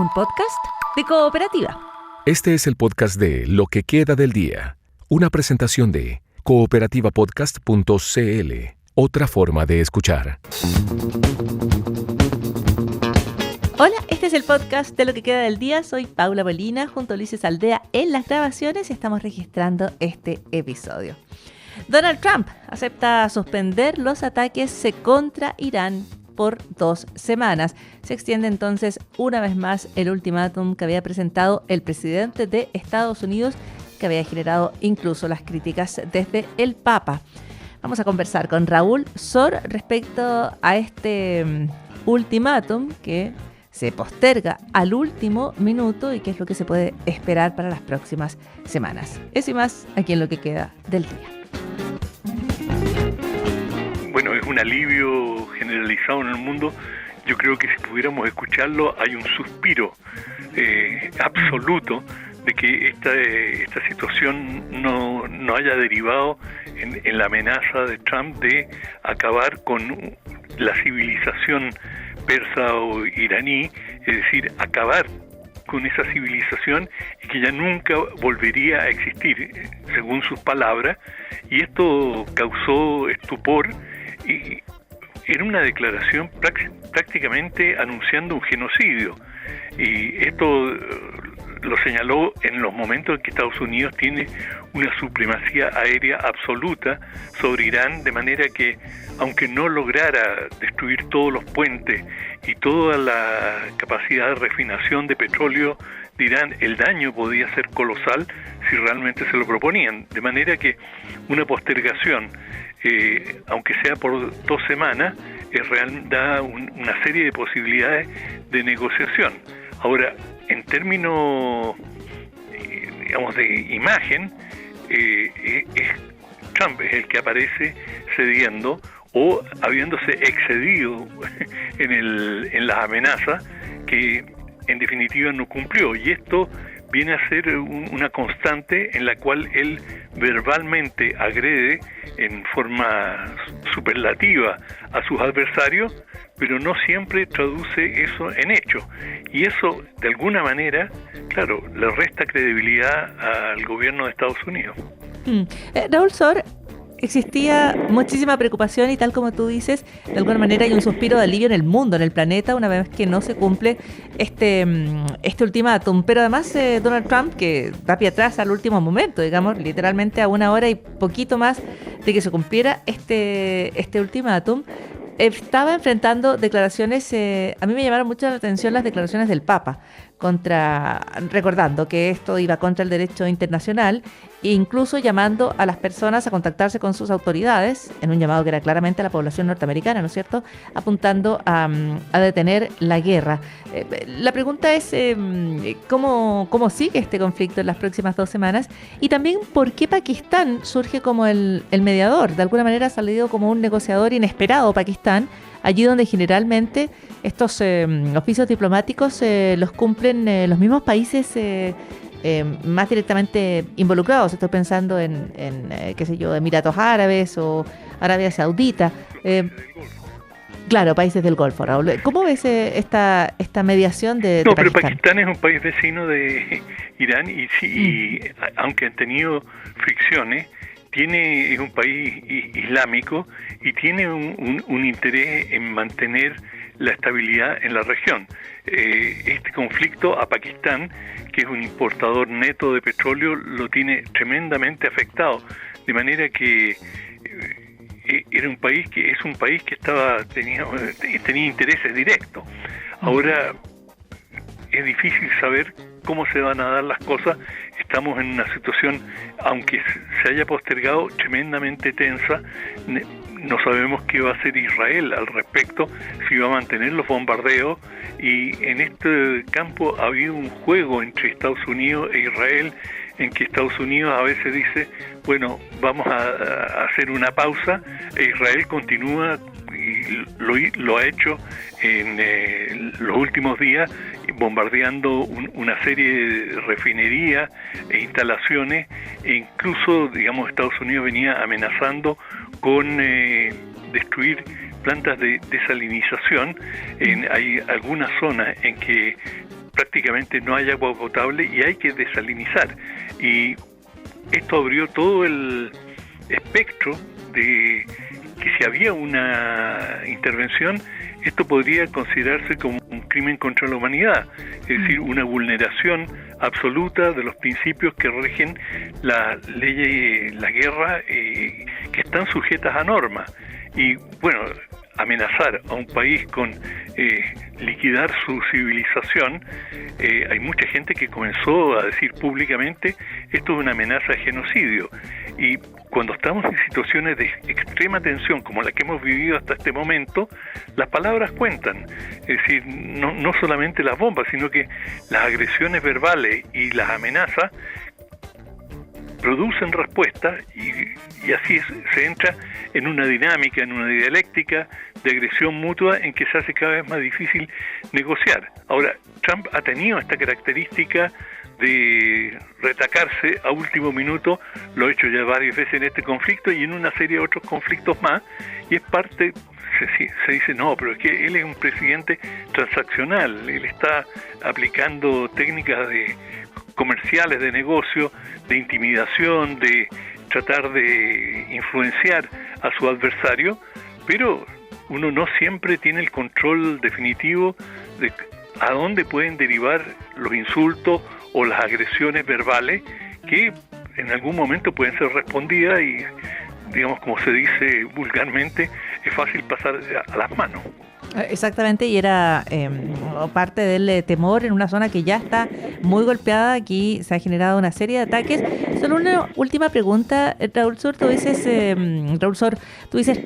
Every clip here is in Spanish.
un podcast de Cooperativa. Este es el podcast de Lo que queda del día, una presentación de cooperativapodcast.cl, otra forma de escuchar. Hola, este es el podcast de Lo que queda del día. Soy Paula Molina, junto a Ulises Aldea en las grabaciones y estamos registrando este episodio. Donald Trump acepta suspender los ataques contra Irán por 2 semanas. Se extiende entonces una vez más el ultimátum que había presentado el presidente de Estados Unidos, que había generado incluso las críticas desde el Papa. Vamos a conversar con Raúl Sor respecto a este ultimátum que se posterga al último minuto y qué es lo que se puede esperar para las próximas semanas. Eso y más aquí en Lo que queda del día. Bueno, es un alivio generalizado en el mundo. Yo creo que si pudiéramos escucharlo, hay un suspiro absoluto de que esta situación no haya derivado en la amenaza de Trump de acabar con la civilización persa o iraní, es decir, acabar con esa civilización y que ya nunca volvería a existir, según sus palabras, y esto causó estupor. Y era una declaración prácticamente anunciando un genocidio, y esto lo señaló en los momentos en que Estados Unidos tiene una supremacía aérea absoluta sobre Irán, de manera que aunque no lograra destruir todos los puentes y toda la capacidad de refinación de petróleo de Irán, el daño podía ser colosal si realmente se lo proponían, de manera que una postergación, aunque sea por 2 semanas, da una serie de posibilidades de negociación. Ahora, en términos, digamos, de imagen, Trump es el que aparece cediendo o habiéndose excedido en las amenazas que en definitiva no cumplió, y esto viene a ser una constante en la cual él verbalmente agrede en forma superlativa a sus adversarios, pero no siempre traduce eso en hechos. Y eso, de alguna manera, claro, le resta credibilidad al gobierno de Estados Unidos. Raúl Sor, existía muchísima preocupación y tal como tú dices, de alguna manera hay un suspiro de alivio en el mundo, en el planeta, una vez que no se cumple este ultimátum. Pero además Donald Trump, que da pie atrás al último momento, digamos, literalmente a 1 hora y poquito más de que se cumpliera este ultimátum, estaba enfrentando declaraciones, a mí me llamaron mucho la atención las declaraciones del Papa, recordando que esto iba contra el derecho internacional e incluso llamando a las personas a contactarse con sus autoridades, en un llamado que era claramente a la población norteamericana, ¿no es cierto?, apuntando a detener la guerra. La pregunta es ¿cómo sigue este conflicto en las próximas 2 semanas? Y también ¿por qué Pakistán surge como el mediador? De alguna manera ha salido como un negociador inesperado Pakistán, allí donde generalmente estos oficios diplomáticos los cumplen los mismos países más directamente involucrados. Estoy pensando en qué sé yo, Emiratos Árabes o Arabia Saudita. Claro, países del Golfo, Raúl. ¿Cómo ves esta mediación de Pakistán? Pero Pakistán es un país vecino de Irán y aunque han tenido fricciones, es un país islámico y tiene un interés en mantener la estabilidad en la región. Este conflicto a Pakistán, que es un importador neto de petróleo, lo tiene tremendamente afectado, de manera que es un país que tenía intereses directos. Ahora es difícil saber cómo se van a dar las cosas. Estamos en una situación, aunque se haya postergado, tremendamente tensa. No sabemos qué va a hacer Israel al respecto, si va a mantener los bombardeos, y en este campo ha habido un juego entre Estados Unidos e Israel, en que Estados Unidos a veces dice, bueno, vamos a hacer una pausa, e Israel continúa, y lo ha hecho en los últimos días, bombardeando una serie de refinerías e instalaciones, e incluso, digamos, Estados Unidos venía amenazando con destruir plantas de desalinización. Hay algunas zonas en que prácticamente no hay agua potable y hay que desalinizar. Y esto abrió todo el espectro de que si había una intervención, esto podría considerarse como un crimen contra la humanidad, es decir, una vulneración absoluta de los principios que rigen la ley, la guerra, que están sujetas a normas. Y bueno, amenazar a un país con liquidar su civilización, hay mucha gente que comenzó a decir públicamente esto es una amenaza de genocidio. Y cuando estamos en situaciones de extrema tensión como la que hemos vivido hasta este momento, las palabras cuentan. Es decir, no solamente las bombas, sino que las agresiones verbales y las amenazas producen respuestas y así se entra en una dinámica, en una dialéctica de agresión mutua en que se hace cada vez más difícil negociar. Ahora, Trump ha tenido esta característica de retacarse a último minuto, lo ha hecho ya varias veces en este conflicto y en una serie de otros conflictos más, y es parte, se dice, no, pero es que él es un presidente transaccional, él está aplicando técnicas comerciales de negocio, de intimidación, de tratar de influenciar a su adversario, pero uno no siempre tiene el control definitivo de a dónde pueden derivar los insultos o las agresiones verbales que en algún momento pueden ser respondidas y, digamos, como se dice vulgarmente, es fácil pasar a las manos. Exactamente, y era parte del temor en una zona que ya está muy golpeada. Aquí se ha generado una serie de ataques. Solo una última pregunta, Raúl Sor, tú dices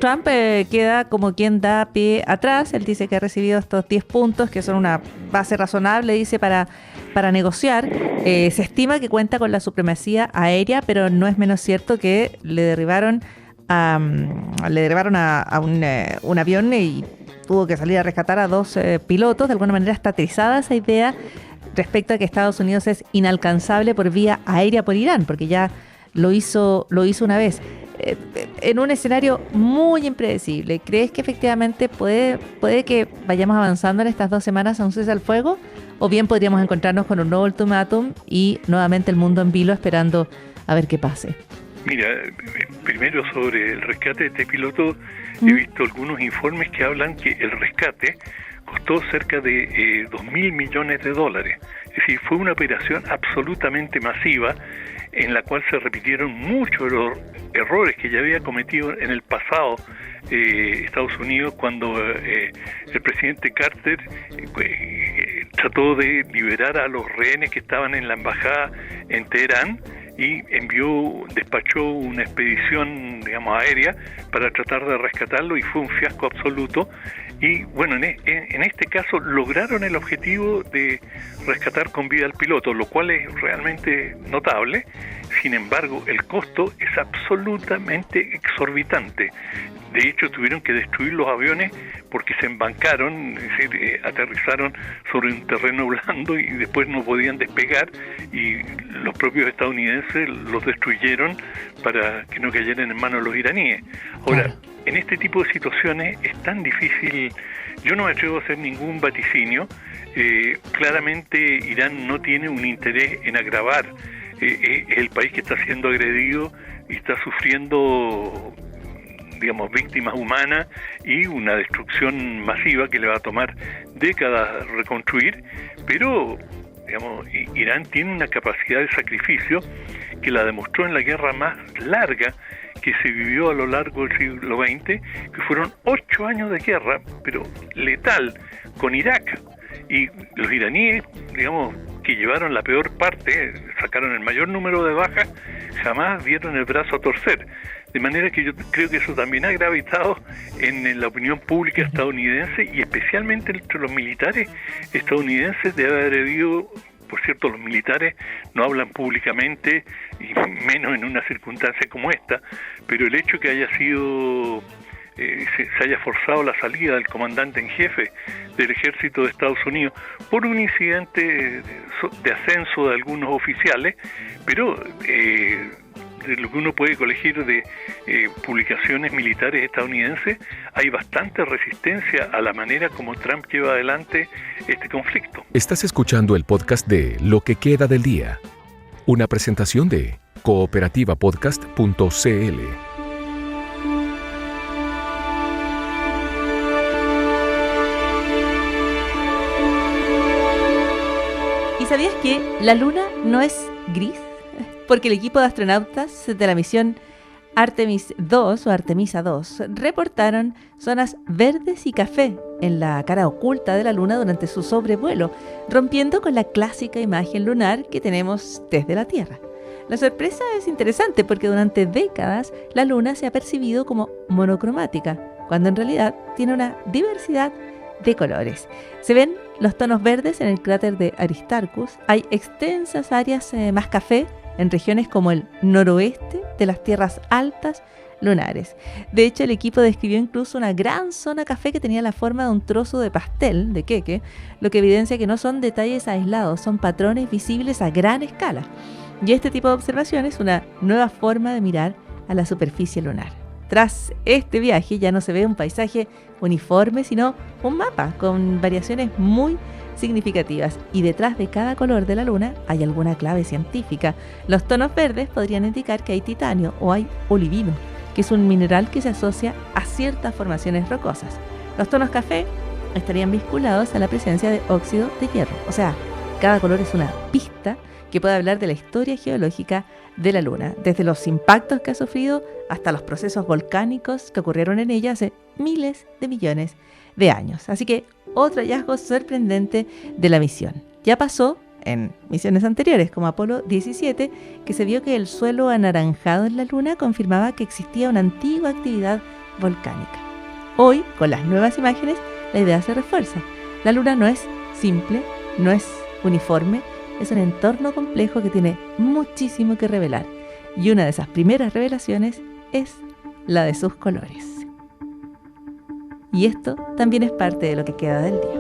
Trump queda como quien da pie atrás. Él dice que ha recibido estos 10 puntos, que son una base razonable, dice, para negociar. Se estima que cuenta con la supremacía aérea, pero no es menos cierto que le derribaron a un avión y tuvo que salir a rescatar a 2 pilotos. De alguna manera está atrizada esa idea respecto a que Estados Unidos es inalcanzable por vía aérea por Irán, porque ya lo hizo una vez. En un escenario muy impredecible, ¿crees que efectivamente puede que vayamos avanzando en estas 2 semanas a un cese al fuego? ¿O bien podríamos encontrarnos con un nuevo ultimátum y nuevamente el mundo en vilo esperando a ver qué pase? Mira, primero sobre el rescate de este piloto, he visto algunos informes que hablan que el rescate costó cerca de $2.000 millones. Es decir, fue una operación absolutamente masiva en la cual se repitieron muchos de los errores que ya había cometido en el pasado Estados Unidos cuando el presidente Carter trató de liberar a los rehenes que estaban en la embajada en Teherán y despachó una expedición, digamos, aérea para tratar de rescatarlo y fue un fiasco absoluto. Y bueno, en este caso lograron el objetivo de rescatar con vida al piloto, lo cual es realmente notable. Sin embargo, el costo es absolutamente exorbitante. De hecho, tuvieron que destruir los aviones porque se embancaron, es decir, aterrizaron sobre un terreno blando y después no podían despegar y los propios estadounidenses los destruyeron para que no cayeran en manos de los iraníes. Ahora, en este tipo de situaciones es tan difícil, yo no me atrevo a hacer ningún vaticinio. Claramente Irán no tiene un interés en agravar, es el país que está siendo agredido y está sufriendo, digamos, víctimas humanas y una destrucción masiva que le va a tomar décadas reconstruir, pero digamos, Irán tiene una capacidad de sacrificio que la demostró en la guerra más larga que se vivió a lo largo del siglo XX, que fueron 8 años de guerra, pero letal, con Irak. Y los iraníes, digamos, que llevaron la peor parte, sacaron el mayor número de bajas, jamás dieron el brazo a torcer. De manera que yo creo que eso también ha gravitado en la opinión pública estadounidense y especialmente entre los militares estadounidenses de haber habido, por cierto, los militares no hablan públicamente y menos en una circunstancia como esta, pero el hecho que haya sido se haya forzado la salida del comandante en jefe del ejército de Estados Unidos por un incidente de ascenso de algunos oficiales, pero de lo que uno puede colegir de publicaciones militares estadounidenses, hay bastante resistencia a la manera como Trump lleva adelante este conflicto. Estás escuchando el podcast de Lo que queda del día, una presentación de cooperativapodcast.cl. ¿Y sabías que la Luna no es gris? Porque el equipo de astronautas de la misión Artemis 2 o Artemisa 2 reportaron zonas verdes y café en la cara oculta de la Luna durante su sobrevuelo, rompiendo con la clásica imagen lunar que tenemos desde la Tierra. La sorpresa es interesante porque durante décadas la Luna se ha percibido como monocromática, cuando en realidad tiene una diversidad de colores. Se ven los tonos verdes en el cráter de Aristarchus. Hay extensas áreas más café en regiones como el noroeste de las tierras altas lunares. De hecho, el equipo describió incluso una gran zona café que tenía la forma de un trozo de pastel, de queque, lo que evidencia que no son detalles aislados, son patrones visibles a gran escala. Y este tipo de observación es una nueva forma de mirar a la superficie lunar. Tras este viaje ya no se ve un paisaje uniforme, sino un mapa con variaciones muy significativas, y detrás de cada color de la Luna hay alguna clave científica. Los tonos verdes podrían indicar que hay titanio o hay olivino, que es un mineral que se asocia a ciertas formaciones rocosas. Los tonos café estarían vinculados a la presencia de óxido de hierro. O sea, cada color es una pista que puede hablar de la historia geológica de la Luna, desde los impactos que ha sufrido hasta los procesos volcánicos que ocurrieron en ella hace miles de millones de años. Así que otro hallazgo sorprendente de la misión. Ya pasó en misiones anteriores, como Apolo 17, que se vio que el suelo anaranjado en la Luna confirmaba que existía una antigua actividad volcánica. Hoy, con las nuevas imágenes, la idea se refuerza. La Luna no es simple, no es uniforme, es un entorno complejo que tiene muchísimo que revelar. Y una de esas primeras revelaciones es la de sus colores. Y esto también es parte de lo que queda del día.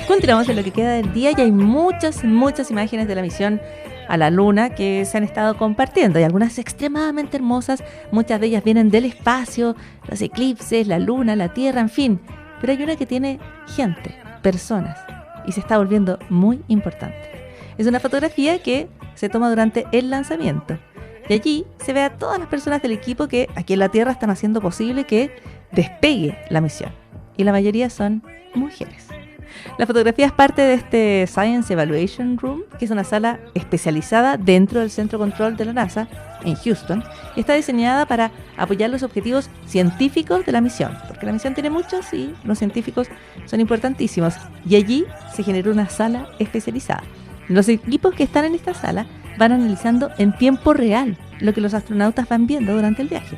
Continuamos en lo que queda del día y hay muchas imágenes de la misión a la Luna que se han estado compartiendo. Hay algunas extremadamente hermosas, muchas de ellas vienen del espacio, los eclipses, la Luna, la Tierra, en fin. Pero hay una que tiene gente, personas, y se está volviendo muy importante. Es una fotografía que se toma durante el lanzamiento. Y allí se ve a todas las personas del equipo que aquí en la Tierra están haciendo posible que despegue la misión. Y la mayoría son mujeres. La fotografía es parte de este Science Evaluation Room, que es una sala especializada dentro del Centro Control de la NASA en Houston, y está diseñada para apoyar los objetivos científicos de la misión, porque la misión tiene muchos y los científicos son importantísimos, y allí se generó una sala especializada. Los equipos que están en esta sala van analizando en tiempo real lo que los astronautas van viendo durante el viaje.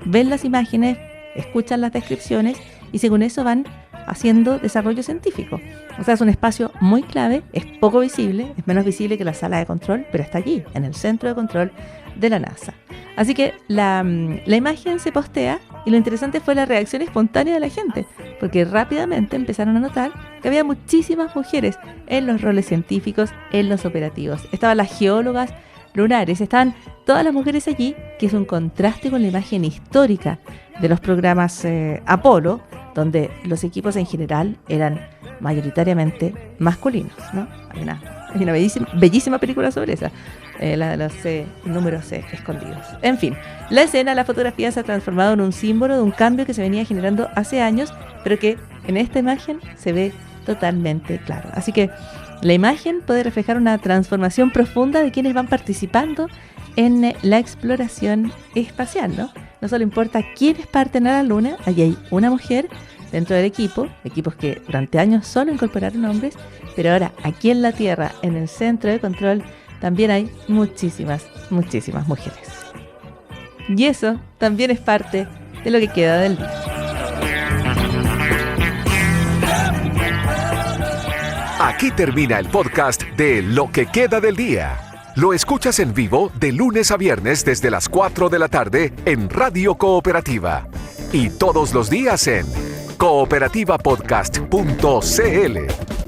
Ven las imágenes, escuchan las descripciones y según eso van haciendo desarrollo científico. O sea, es un espacio muy clave, es poco visible, es menos visible que la sala de control, pero está allí, en el centro de control de la NASA. Así que la imagen se postea y lo interesante fue la reacción espontánea de la gente, porque rápidamente empezaron a notar que había muchísimas mujeres en los roles científicos, en los operativos. Estaban las geólogas lunares, estaban todas las mujeres allí, que es un contraste con la imagen histórica de los programas Apolo, donde los equipos en general eran mayoritariamente masculinos, ¿no? Hay una bellísima película sobre esa, la de los números escondidos. En fin, la escena, la fotografía se ha transformado en un símbolo de un cambio que se venía generando hace años, pero que en esta imagen se ve totalmente claro. Así que la imagen puede reflejar una transformación profunda de quienes van participando en la exploración espacial, ¿no? No solo importa quiénes parten a la Luna, allí hay una mujer dentro del equipo, equipos que durante años solo incorporaron hombres, pero ahora aquí en la Tierra, en el centro de control, también hay muchísimas mujeres. Y eso también es parte de lo que queda del día. Aquí termina el podcast de Lo que queda del día. Lo escuchas en vivo de lunes a viernes desde las 4 de la tarde en Radio Cooperativa. Y todos los días en cooperativapodcast.cl.